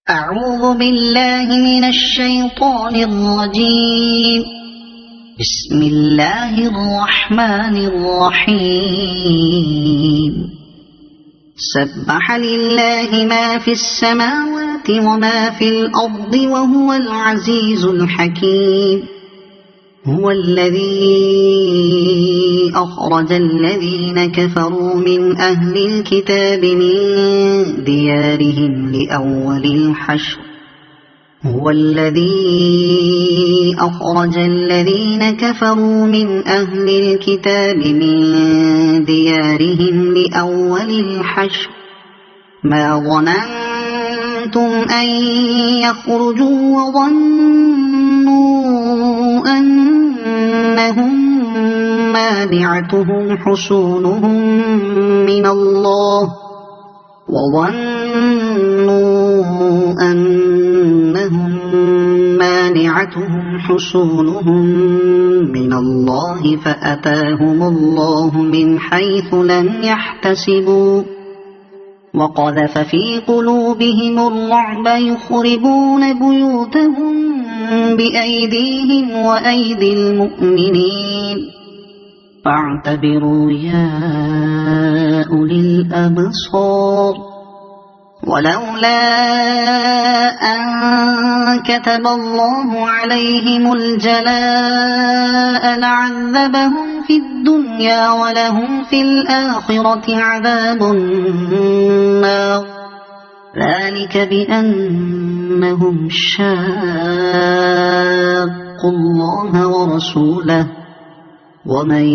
أعوذ بالله من الشيطان الرجيم. بسم الله الرحمن الرحيم. سبح لله ما في السماوات وما في الأرض وهو العزيز الحكيم. هو الذي أخرج الذين كفروا من أهل الكتاب من ديارهم لأول الحشر. هو الذي أخرج الذين كفروا من أهل الكتاب من ديارهم لأول الحشر ما ظننتم أن يخرجوا وظنوا أنهم مانعتهم حصونهم من الله فأتاهم الله من حيث لم يحتسبوا وقذف في قلوبهم الرعب يخربون بيوتهم بأيديهم وأيدي المؤمنين فاعتبروا يا أولي الأبصار. ولولا أن كتب الله عليهم الجلاء لعذبهم في الدنيا ولهم في الآخرة عذاب النار ذلك بأنهم شاقوا الله ورسوله ومن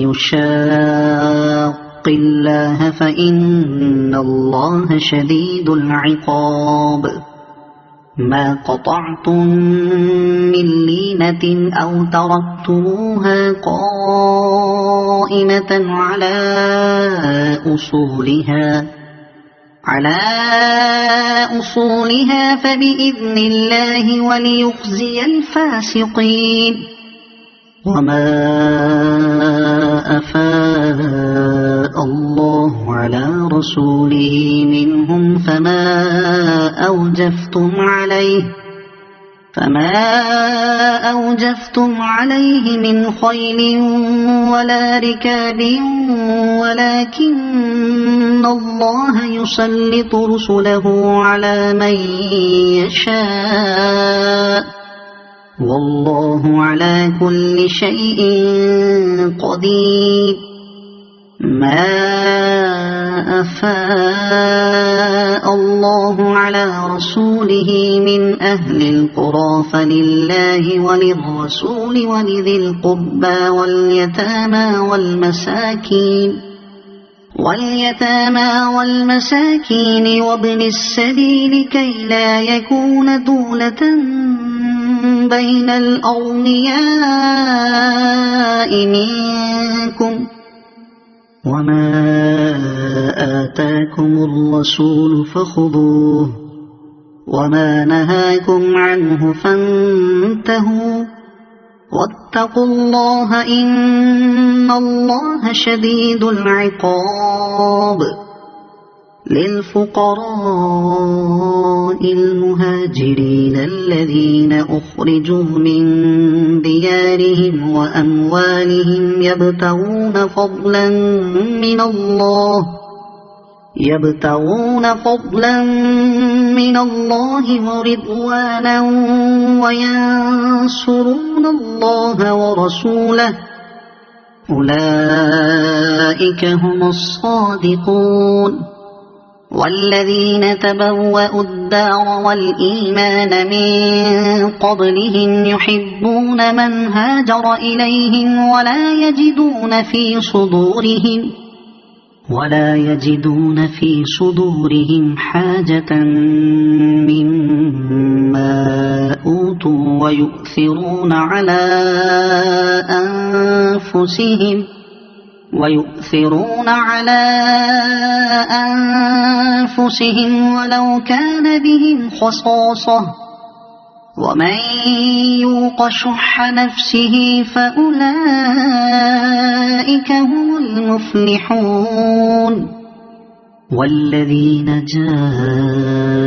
يشاق الله فإن الله شديد العقاب. ما قطعتم من لينة أو تركتموها قائمة على أصولها فبإذن الله وليخزي الفاسقين. وما أفاء الله على رسوله منهم فما أوجفتم عليه من خيل ولا ركاب ولكن الله يسلط رسله على من يشاء والله على كل شيء قدير. ما أفاء الله على رسوله من أهل القرى فلله وللرسول ولذي القربى واليتامى والمساكين وابن السبيل كي لا يكون دولة بين الأغنياء منكم. وما آتاكم الرسول فخذوه وما نهاكم عنه فانتهوا واتقوا الله إن الله شديد العقاب. للفقراء المهاجرين الذين أخرجوا من ديارهم وأموالهم يبتغون فضلا من الله ورضوانا وينصرون الله ورسوله أولئك هم الصادقون. والذين تبوأوا الدار والإيمان من قبلهم يحبون من هاجر إليهم ولا يجدون في صدورهم حاجة مما أوتوا ويؤثرون على أنفسهم ولو كان بهم خصاصة ومن يوق شح نفسه فأولئك هم المفلحون. والذين جاءوا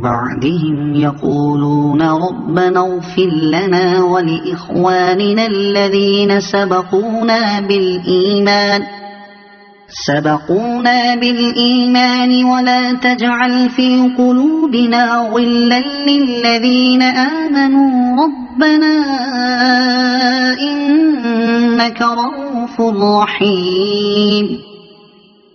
بعدهم يقولون ربنا اغفر لنا ولإخواننا الذين سبقونا بالإيمان ولا تجعل في قلوبنا غلا للذين آمنوا ربنا إنك رؤوف رحيم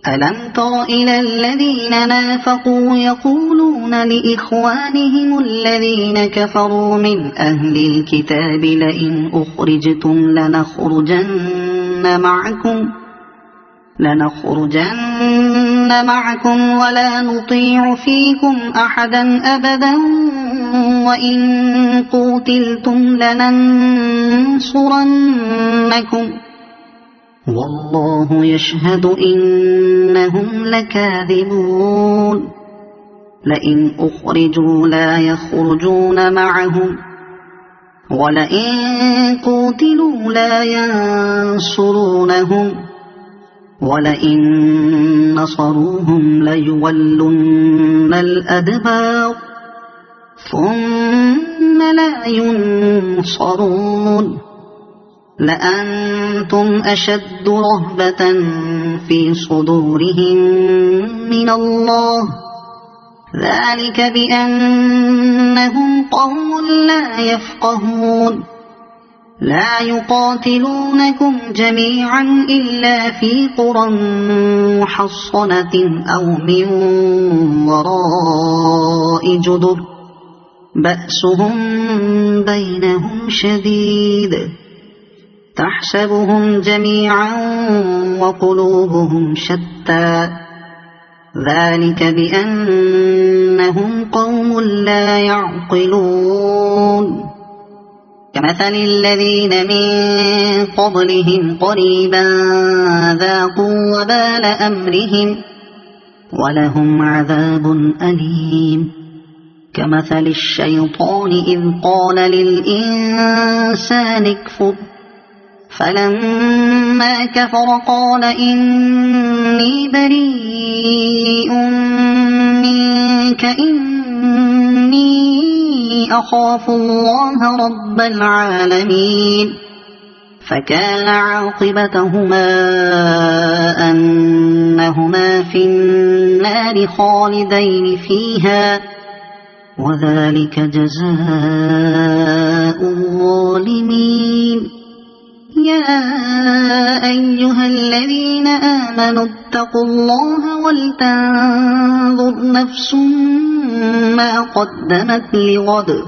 ألم تر إلى الذين نافقوا يقولون لإخوانهم الذين كفروا من أهل الكتاب لئن أخرجتم لنخرجن معكم ولا نطيع فيكم أحدا أبدا وإن قوتلتم لننصرنكم والله يشهد إنهم لكاذبون لئن أخرجوا لا يخرجون معهم ولئن قوتلوا لا ينصرونهم ولئن نصروهم ليولن الأدبار ثم لا ينصرون لأنتم أشد رهبة في صدورهم من الله ذلك بأنهم قوم لا يفقهون لا يقاتلونكم جميعا إلا في قرى محصنة أو من وراء جدر بأسهم بينهم شديد تحسبهم جميعا وقلوبهم شتى ذلك بأنهم قوم لا يعقلون كمثل الذين من قبلهم قريبا ذاقوا وبال أمرهم ولهم عذاب أليم كمثل الشيطان إذ قال للإنسان اكفر فلما كفر قال إني بريء منك إني أخاف الله رب العالمين فكان عاقبتهما أنهما في النار خالدين فيها وذلك جزاء الظالمين يا أيها الذين آمنوا اتقوا الله ولتنظر نفس ما قدمت لغد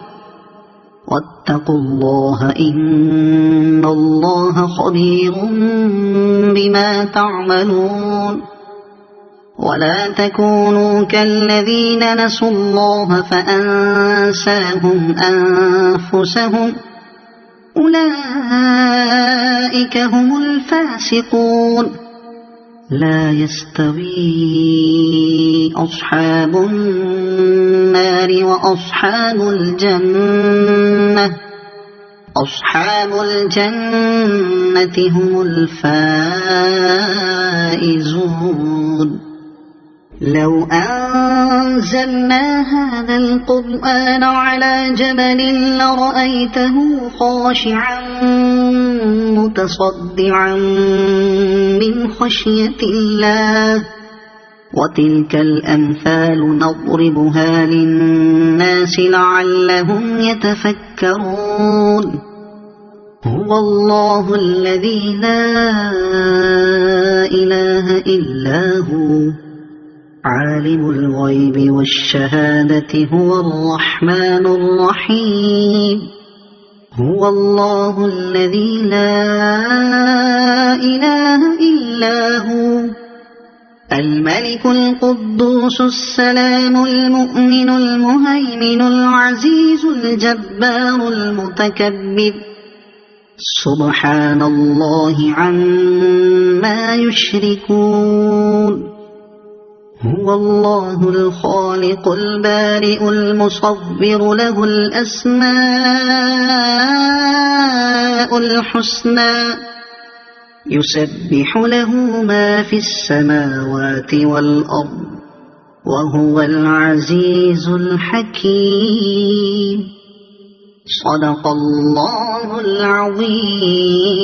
واتقوا الله إن الله خبير بما تعملون ولا تكونوا كالذين نسوا الله فأنساهم أنفسهم أولئك هم الفاسقون لا يستوي أصحاب النار وأصحاب الجنة أصحاب الجنة هم الفائزون لو أنزلنا هذا القرآن على جبل لرأيته خاشعا متصدعا من خشية الله وتلك الأمثال نضربها للناس لعلهم يتفكرون هو الله الذي لا إله إلا هو عالم الغيب والشهادة هو الرحمن الرحيم هو الله الذي لا إله إلا هو الملك القدوس السلام المؤمن المهيمن العزيز الجبار المتكبر سبحان الله عما يشركون هو الله الخالق البارئ المصور له الأسماء الحسنى يسبح له ما في السماوات والأرض وهو العزيز الحكيم صدق الله العظيم.